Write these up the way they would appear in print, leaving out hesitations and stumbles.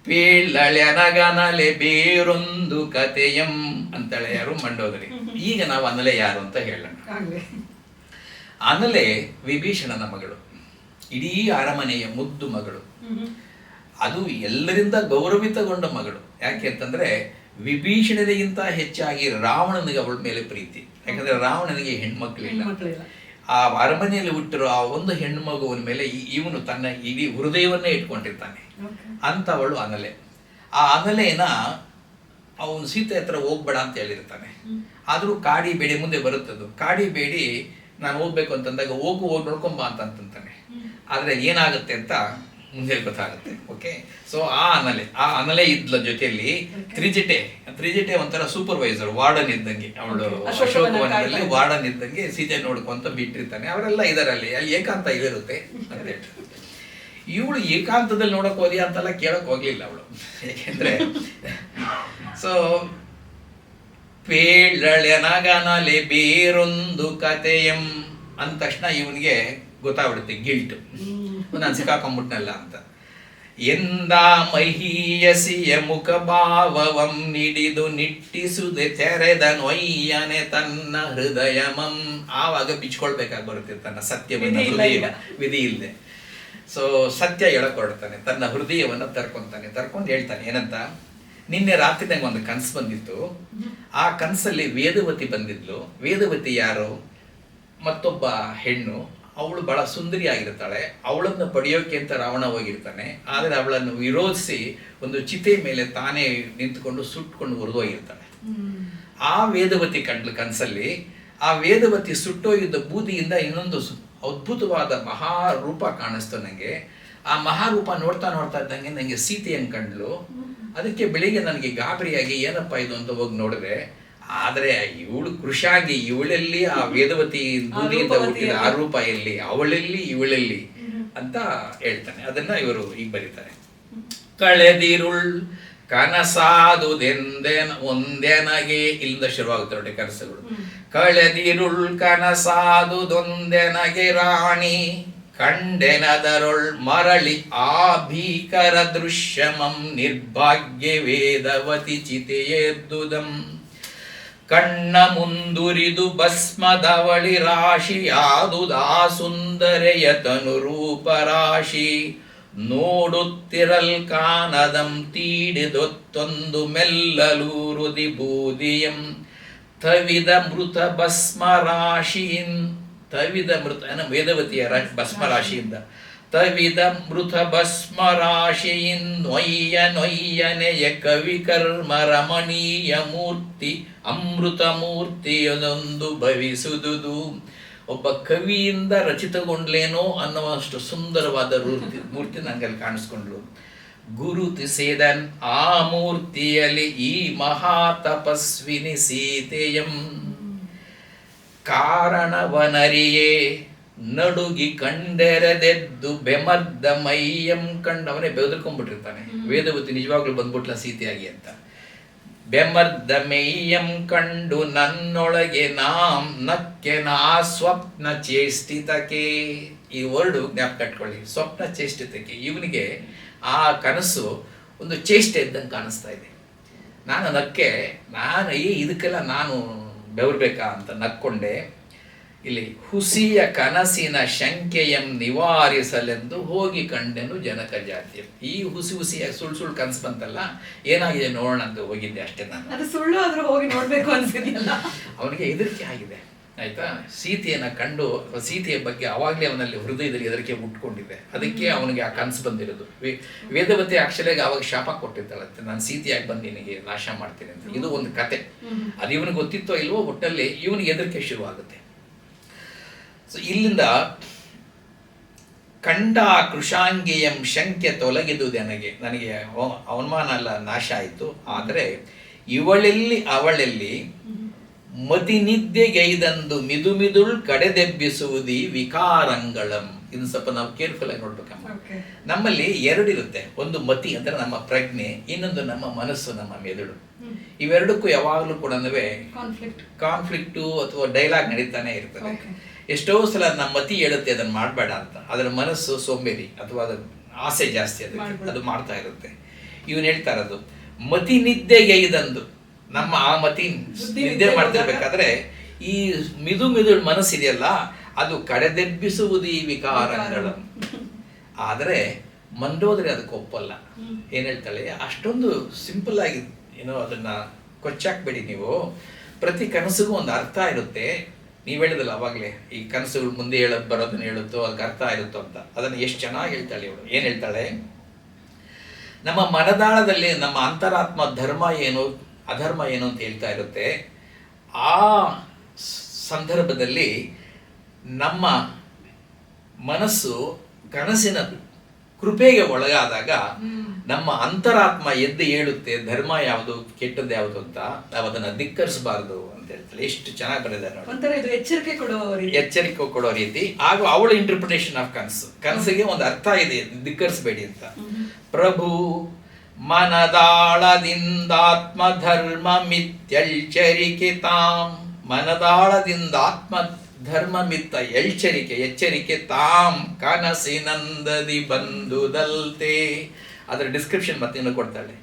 ಪೇಳಳೆನಗನಲೆ ಬೇರೊಂದು ಕಥೆಯಂ ಅಂತೇಳಿ ಯಾರು ಮಂಡೋದರಿ. ಈಗ ನಾವು ಅನಲೆ ಯಾರು ಅಂತ ಹೇಳೋಣ. ಅನಲೆ ವಿಭೀಷಣನ ಮಗಳು, ಇಡೀ ಅರಮನೆಯ ಮುದ್ದು ಮಗಳು. ಅದು ಎಲ್ಲರಿಂದ ಗೌರವಿತಗೊಂಡ ಮಗಳು. ಯಾಕೆ ಅಂತಂದ್ರೆ ವಿಭೀಷಣನಿಗಿಂತ ಹೆಚ್ಚಾಗಿ ರಾವಣನಿಗೆ ಅವಳ ಮೇಲೆ ಪ್ರೀತಿ. ಯಾಕಂದ್ರೆ ರಾವಣನಿಗೆ ಹೆಣ್ಮಕ್ಳಿಲ್ಲ. ಆ ಅರಮನೆಯಲ್ಲಿ ಹುಟ್ಟಿರೋ ಆ ಒಂದು ಹೆಣ್ಣು ಮಗುವಿನ ಮೇಲೆ ಇವನು ತನ್ನ ಇಡೀ ಹೃದಯವನ್ನೇ ಇಟ್ಕೊಂಡಿರ್ತಾನೆ. ಅಂತ ಅವಳು ಅನಲೆ. ಆ ಅನಲೆನ ಅವನು ಸೀತೆ ಹತ್ರ ಹೋಗ್ಬೇಡ ಅಂತ ಹೇಳಿರ್ತಾನೆ. ಆದ್ರೂ ಕಾಡಿ ಬೇಡಿ ಮುಂದೆ ಬರುತ್ತದು. ಕಾಡಿ ಬೇಡಿ ನಾನು ಹೋಗ್ಬೇಕು ಅಂತಂದಾಗ ಹೋಗಿ ನೋಡ್ಕೊಂಬ ಅಂತಂತಾನೆ. ಆದ್ರೆ ಏನಾಗುತ್ತೆ ಅಂತ ಮುಂದೆ ಗೊತ್ತಾಗುತ್ತೆ. ಓಕೆ, ಸೊ ಆ ಅನಲೆ ಇದ್ಲ ಜೊತೆಯಲ್ಲಿ ತ್ರಿಜಟೆ ಒಂಥರ ಸೂಪರ್ವೈಸರ್, ವಾರ್ಡನ್ ಇದ್ದಂಗೆ. ಅವಳು ಅಶೋಕವನದಲ್ಲಿ ವಾರ್ಡನ್ ಇದ್ದಂಗೆ ಸೀತೆ ನೋಡ್ಕೊಂತ ಬಿಟ್ಟಿರ್ತಾನೆ. ಅವರೆಲ್ಲ ಇದರಲ್ಲಿ ಏಕಾಂತ ಇರುತ್ತೆ ಅಂತ ಹೇಳಿ. ಇವಳು ಏಕಾಂತದಲ್ಲಿ ನೋಡಕ್ ಹೋದಿ ಅಂತೆಲ್ಲ ಕೇಳಕ್ ಹೋಗ್ಲಿಲ್ಲ ಅವಳು. ಯಾಕೆಂದ್ರೆ ಸೊ ಪೇಳಳೆನಗನಲೆ ಬೇರೊಂದು ಕಥೆಯಂ ಅಂದ ತಕ್ಷಣ ಇವನಿಗೆ ಗೊತ್ತಾಗ್ಬಿಡುತ್ತೆ ಗಿಲ್ಟ್, ನಾನು ಸಿಕ್ಕಾಕೊಂಡ್ಬಿಟ್ನಲ್ಲ ಅಂತ. ಎಂದ ಮಹೀಯಸಿಯ ಮುಖಭಾವವಂ ನಿಡಿದು ನಿಟ್ಟಿಸುದೆ ತೆರೆದ ನೊಯ್ಯನೆ ತನ್ನ ಹೃದಯಮಂ. ಆವಾಗ ಬಿಚ್ಕೊಳ್ಬೇಕಾಗಿ ಬರುತ್ತೆ ತನ್ನ ಸತ್ಯವನ್ನು, ಹೃದಯ ವಿಧಿ ಇಲ್ಲದೆ. ಸೊ ಸತ್ಯ ಹೇಳಕೊಡ್ತಾನೆ, ತನ್ನ ಹೃದಯವನ್ನು ತರ್ಕೊಂಡು ಹೇಳ್ತಾನೆ ಏನಂತ. ನಿನ್ನೆ ರಾತ್ರಿ ನಂಗೆ ಒಂದು ಕನಸು ಬಂದಿತ್ತು. ಆ ಕನಸಲ್ಲಿ ವೇದವತಿ ಬಂದಿದ್ಲು. ವೇದವತಿ ಯಾರು? ಮತ್ತೊಬ್ಬ ಹೆಣ್ಣು. ಅವಳು ಬಹಳ ಸುಂದರಿ ಆಗಿರ್ತಾಳೆ. ಅವಳನ್ನು ಪಡೆಯೋಕೆ ಅಂತ ರಾವಣ ಹೋಗಿರ್ತಾನೆ. ಆದರೆ ಅವಳನ್ನು ವಿರೋಧಿಸಿ ಒಂದು ಚಿತೆ ಮೇಲೆ ತಾನೇ ನಿಂತ್ಕೊಂಡು ಸುಟ್ಕೊಂಡು ಹೊರದೋಗಿರ್ತಾಳೆ. ಆ ವೇದವತಿ ಕಂಡ್ಲು ಕನಸಲ್ಲಿ. ಆ ವೇದವತಿ ಸುಟ್ಟೋಗಿದ್ದ ಬೂದಿಯಿಂದ ಇನ್ನೊಂದು ಅದ್ಭುತವಾದ ಮಹಾರೂಪ ಕಾಣಿಸ್ತು ನನಗೆ. ಆ ಮಹಾರೂಪ ನೋಡ್ತಾ ಇದ್ದಂಗೆ ನನಗೆ ಸೀತೆಯನ್ನು ಕಂಡ್ಲು. ಅದಕ್ಕೆ ಬೆಳಿಗ್ಗೆ ನನಗೆ ಗಾಬರಿಯಾಗಿ ಏನಪ್ಪ ಇದು ಅಂತ ಹೋಗಿ ನೋಡಿದ್ರೆ, ಆದ್ರೆ ಇವಳು ಕೃಷಾಗಿ ಇವಳಲ್ಲಿ ಆ ವೇದವತಿ ಬೂದಿಯಿಂದ ಹುಟ್ಟಿದ ಆ ರೂಪ ಎಲ್ಲಿ, ಅವಳಲ್ಲಿ ಇವಳಲ್ಲಿ ಅಂತ ಹೇಳ್ತಾನೆ. ಅದನ್ನ ಇವರು ಈಗ ಬರೀತಾರೆ. ಕಳೆದಿರುಳ್ ಕನಸಾದುದೆಂದೆನ ಒಂದೆನಗೆ, ಇಲ್ಲಿಂದ ಶುರುವಾಗುತ್ತೆ ನೋಡಿ ಕನಸುಗಳು. ಕಳೆದಿರುಳ್ ಕನಸಾದುದೊಂದೆನಗೆ ರಾಣಿ ಕಂಡೆನದರೊಳ್ ಮರಳಿ ಆ ಭೀಕರ ದೃಶ್ಯಮಂ ನಿರ್ಭಾಗ್ಯ ವೇದವತಿ ಚಿತೆಯೆದ್ದುದಂ. ಕಣ್ಣ ಮುಂದುರಿದು ಭಸ್ಮದವಳಿ ರಾಶಿಯಾದುದಾ ಸುಂದರೆಯ ತನುರೂಪ ರಾಶಿ. ನೋಡುತ್ತಿರಲ್ ಕಾನದಂ ತೀಡಿದೊತ್ತೊಂದು ಮೆಲ್ಲಲೂರುದಿ ಬೂದಿಯಂ. ತವಿದ ಮೃತ ಭಸ್ಮ ರಾಶಿಯಿನ್, ತವಿದ ಮೃತ ವೇದವತಿಯ ಭಸ್ಮ ರಾಶಿಯಿಂದ. ತವಿದ ಮೃತ ಭಸ್ಮ ರಾಶಿಯಿನ್ ನೊಯ್ಯನೆಯ ಕವಿ ಕರ್ಮ ರಮಣೀಯ ಮೂರ್ತಿ ಅಮೃತ ಮೂರ್ತಿಯದೊಂದು ಭವಿಸುದುದು. ಒಬ್ಬ ಕವಿಯಿಂದ ರಚಿತಗೊಂಡ್ಲೇನೋ ಅನ್ನುವಷ್ಟು ಸುಂದರವಾದ ಮೂರ್ತಿ ನಂಗಲ್ಲಿ ಕಾಣಿಸ್ಕೊಂಡ್ರು. ಗುರುತಿಸಿದನ್ ಆ ಮೂರ್ತಿಯಲ್ಲಿ ಈ ಮಹಾ ತಪಸ್ವಿನಿ ಸೀತೆಯಂ. ಕಾರಣವನರಿಯೇ ನಡುಗಿ ಕಂಡೆರೆದೆದ್ದು ಬೆಮರ್ದ ಮೈಯಂ ಕಂಡು. ಅವನೇ ಬೆದರ್ಕೊಂಡ್ಬಿಟ್ಟಿರ್ತಾನೆ. ವೇದವತಿ ನಿಜವಾಗ್ಲೂ ಬಂದ್ಬಿಟ್ಲ ಸೀತೆಯಾಗಿ ಅಂತ. ಬೆಮರ್ದ ಮೈಯಂ ಕಂಡು ನನ್ನೊಳಗೆ ನಾಂ ನಕ್ಕೆ ನಾ ಸ್ವಪ್ನ ಚೇಷ್ಟಿತಕ್ಕೆ. ಈ ವರ್ಡು ಜ್ಞಾಪಕ ಕಟ್ಕೊಳ್ಳಿ, ಸ್ವಪ್ನ ಚೇಷ್ಟಿತಕ್ಕೆ. ಇವನಿಗೆ ಆ ಕನಸು ಒಂದು ಚೇಷ್ಟೆ ಇದ್ದಂಗೆ ಕಾಣಿಸ್ತಾ ಇದೆ. ನಾನು ನಕ್ಕೆ, ಇದಕ್ಕೆಲ್ಲ ನಾನು ಬೆವರ್ಬೇಕಾ ಅಂತ ನಕ್ಕೊಂಡೆ. ಇಲ್ಲಿ ಹುಸಿಯ ಕನಸಿನ ಶಂಕೆಯಂ ನಿವಾರಿಸಲೆಂದು ಹೋಗಿ ಕಂಡೆನು ಜನಕ ಜಾತಿಯ. ಈ ಹುಸಿಯಾಗಿ ಸುಳ್ಳು ಕನಸು ಬಂತಲ್ಲ, ಏನಾಗಿದೆ ನೋಡೋಣ ಅಂತ ಹೋಗಿದ್ದೆ ಅಷ್ಟೇ. ನಾನು ಅದು ಸುಳ್ಳು ಆದ್ರೂ ಹೋಗಿ ನೋಡ್ಬೇಕು ಅನ್ಸಿದೆಯಲ್ಲ. ಅವನಿಗೆ ಹೆದರಿಕೆ ಆಗಿದೆ, ಆಯ್ತಾ. ಸೀತೆಯನ್ನ ಕಂಡು ಸೀತೆಯ ಬಗ್ಗೆ ಅವಾಗಲೇ ಅವನಲ್ಲಿ ಹೃದಯದಲ್ಲಿ ಹೆದರಿಕೆ ಉಟ್ಕೊಂಡಿದೆ. ಅದಕ್ಕೆ ಅವನಿಗೆ ಆ ಕನಸು ಬಂದಿರೋದು. ವೇದವತಿ ಆಕ್ಚುಲಿಯಾಗಿ ಅವಾಗ ಶಾಪ ಕೊಟ್ಟಿದ್ದಾಳಂತೆ, ನಾನು ಸೀತೆಯಾಗಿ ಬಂದು ನಿನಗೆ ನಾಶ ಮಾಡ್ತೀನಿ ಅಂತ. ಇದು ಒಂದು ಕತೆ. ಅದು ಇವನಿಗೆ ಗೊತ್ತಿತ್ತೋ ಇಲ್ವೋ, ಒಟ್ಟಲ್ಲಿ ಇವನಿಗೆ ಹೆದರಿಕೆ ಶುರುವಾಗುತ್ತೆ. ಸೊ ಇಲ್ಲಿಂದ ಕಂಡ ಕೃಷಾಂಗಿಯಂ ಶಂಕೆ ತೊಲಗಿದುದೆ. ನನಗೆ ಅವಮಾನ ಎಲ್ಲ ನಾಶ ಆಯಿತು. ಆದರೆ ಅವಳೆಲ್ಲಿ ಮತಿ ನಿದ್ದೆಗೈದಂದು ಮಿದುಮಿದುಳ್ ಕಡೆದೆಬ್ಬಿಸುವುದಿ ವಿಕಾರಂಗಳಂ. ಇದನ್ನ ಸ್ವಲ್ಪ ನಾವು ಕೇರ್ಫುಲ್ ಆಗಿ ನೋಡ್ಬೇಕಮ್ಮ. ನಮ್ಮಲ್ಲಿ ಎರಡಿರುತ್ತೆ, ಒಂದು ಮತಿ ಅಂದ್ರೆ ನಮ್ಮ ಪ್ರಜ್ಞೆ, ಇನ್ನೊಂದು ನಮ್ಮ ಮನಸ್ಸು, ನಮ್ಮ ಮೆದುಳು. ಇವೆರಡಕ್ಕೂ ಯಾವಾಗಲೂ ಕೂಡ ಕಾನ್ಫ್ಲಿಕ್ಟು ಅಥವಾ ಡೈಲಾಗ್ ನಡೀತಾನೆ ಇರ್ತದೆ. ಎಷ್ಟೋ ಸಲ ನಮ್ಮ ಮತಿ ಹೇಳುತ್ತೆ ಅದನ್ನ ಮಾಡಬೇಡ ಅಂತ, ಅದರ ಮನಸ್ಸು ಸೋಂಬೇರಿ ಅಥವಾ ಅದರ ಆಸೆ ಜಾಸ್ತಿ, ಅದಕ್ಕೆ ಅದು ಮಾಡ್ತಾ ಇರುತ್ತೆ. ಇವನು ಹೇಳ್ತಾ ಇರೋದು ಮತಿ ನಿದ್ದೆಗೈದಂದು. ನಮ್ಮ ಆ ಮತಿ ನಿದ್ದೆ ಮಾಡ್ತಿರ್ಬೇಕಾದ್ರೆ ಈ ಮಿದು ಮನಸ್ಸಿದೆಯಲ್ಲ ಅದು ಕಡೆದೆಬ್ಬಿಸುವುದು ಈ ವಿಕಾರಗಳು. ಆದರೆ ಮಂಡೋದರಿ ಅದಕ್ಕೆ ಒಪ್ಪಲ್ಲ. ಏನ್ ಹೇಳ್ತಾಳೆ, ಅಷ್ಟೊಂದು ಸಿಂಪಲ್ ಆಗಿ ಏನೋ ಅದನ್ನ ಕೊಚ್ಚಾಕ್ಬೇಡಿ ನೀವು, ಪ್ರತಿ ಕನಸಿಗೂ ಒಂದು ಅರ್ಥ ಇರುತ್ತೆ. ನೀವು ಹೇಳಿದಲ್ಲ ಅವಾಗಲೇ, ಈ ಕನಸುಗಳು ಮುಂದೆ ಬರೋದನ್ನ ಹೇಳುತ್ತೋ ಅದಕ್ಕೆ ಅರ್ಥ ಇರುತ್ತೋ ಅಂತ. ಅದನ್ನು ಎಷ್ಟು ಚೆನ್ನಾಗಿ ಹೇಳ್ತಾಳೆ ಇವಳು. ಏನು ಹೇಳ್ತಾಳೆ, ನಮ್ಮ ಮನದಾಳದಲ್ಲಿ ನಮ್ಮ ಅಂತರಾತ್ಮ ಧರ್ಮ ಏನು ಅಧರ್ಮ ಏನು ಅಂತ ಹೇಳ್ತಾ ಇರುತ್ತೆ. ಆ ಸಂದರ್ಭದಲ್ಲಿ ನಮ್ಮ ಮನಸ್ಸು ಕನಸಿನ ಕೃಪೆಗೆ ಒಳಗಾದಾಗ ನಮ್ಮ ಅಂತರಾತ್ಮ ಎದ್ದು ಹೇಳುತ್ತೆ ಧರ್ಮ ಯಾವುದು ಕೆಟ್ಟದ್ದು ಯಾವುದು ಅಂತ. ನಾವು ಅದನ್ನ ಧಿಕ್ಕರಿಸಬಾರದು ಅಂತ ಹೇಳ್ತಾಳೆ. ಎಷ್ಟು ಚೆನ್ನಾಗಿ ಬರೆದಿದ್ದಾರೆ ನೋಡಿ. ಎಚ್ಚರಿಕೆ ಕೊಡೋ ರೀತಿ. ಹಾಗೂ ಅವಳ ಇಂಟರ್ಪ್ರಿಟೇಷನ್ ಆಫ್ ಕನಸಿಗೆ ಒಂದು ಅರ್ಥ ಇದೆ, ಧಿಕ್ಕರಿಸಬೇಡಿ ಅಂತ. ಪ್ರಭು ಮನದಾಳದಿಂದಾತ್ಮ ಧರ್ಮ ಮಿತ್ಯಲ್ಚರಿಕೆ ತಾಂ. ಮನದಾಳದಿಂದ ಆತ್ಮ ಧರ್ಮ ಮಿತ್ತ ಎಚ್ಚರಿಕೆ ತಾಂ ಕನಸಿನಂದದಿ ಬಂದುದಲ್ತೆ. ಅದರ ಡಿಸ್ಕ್ರಿಪ್ಷನ್ ಮತ್ತೇನು ಕೊಡ್ತಾಳೆ.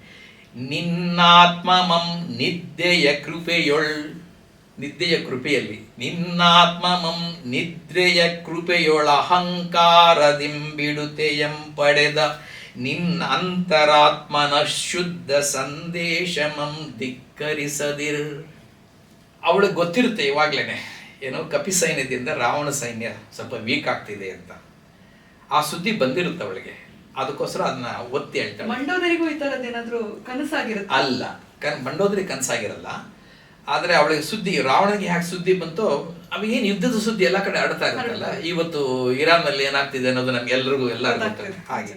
ನಿನ್ನಾತ್ಮಮಂ ನಿದ್ದೆಯ ಕೃಪೆಯಲ್ಲಿ ನಿನ್ನಾತ್ಮಮಂ ನಿದ್ರೆಯ ಕೃಪೆಯೊಳ ಅಹಂಕಾರದಿಂಬಿಡುತೆಯಂ ಪಡೆದ ನಿನ್ನ ಅಂತರಾತ್ಮನ ಶುದ್ಧ ಸಂದೇಶಮಂ ಧಿಕ್ಕರಿಸದಿರ್. ಅವಳಿಗೆ ಗೊತ್ತಿರುತ್ತೆ ಇವಾಗ್ಲೇನೆ, ಏನೋ ಕಪಿ ಸೈನ್ಯದಿಂದ ರಾವಣ ಸೈನ್ಯ ಸ್ವಲ್ಪ ವೀಕ್ ಆಗ್ತಿದೆ ಅಂತ ಆ ಸುದ್ದಿ ಬಂದಿರುತ್ತೆ ಅವಳಿಗೆ. ಅದಕ್ಕೋಸ್ಕರ ಅದನ್ನ ಒತ್ತಿ ಹೇಳ್ತಾಳೆ. ಮಂಡೋದರಿಗೂ ಈ ತರದ್ದೇನಾದ್ರೂ ಕನಸಾಗಿರುತ್ತೆ? ಅಲ್ಲ, ಮಂಡೋದರಿ ಕನಸಾಗಿರಲ್ಲ. ಆದ್ರೆ ಅವಳಿಗೆ ಸುದ್ದಿ, ರಾವಣನಿಗೆ ಯಾಕೆ ಸುದ್ದಿ ಬಂತೋ, ಅವೇನು ಯುದ್ಧದ ಸುದ್ದಿ ಎಲ್ಲ ಕಡೆ ಹರಡ್ತಾ ಇರುತ್ತಲ್ಲ. ಇವತ್ತು ಇರಾನ್ ನಲ್ಲಿ ಏನಾಗ್ತಿದೆ ಅನ್ನೋದು ನಮ್ಗೆ ಎಲ್ಲರಿಗೂ ಗೊತ್ತಾಗ್ತದೆ ಹಾಗೆ.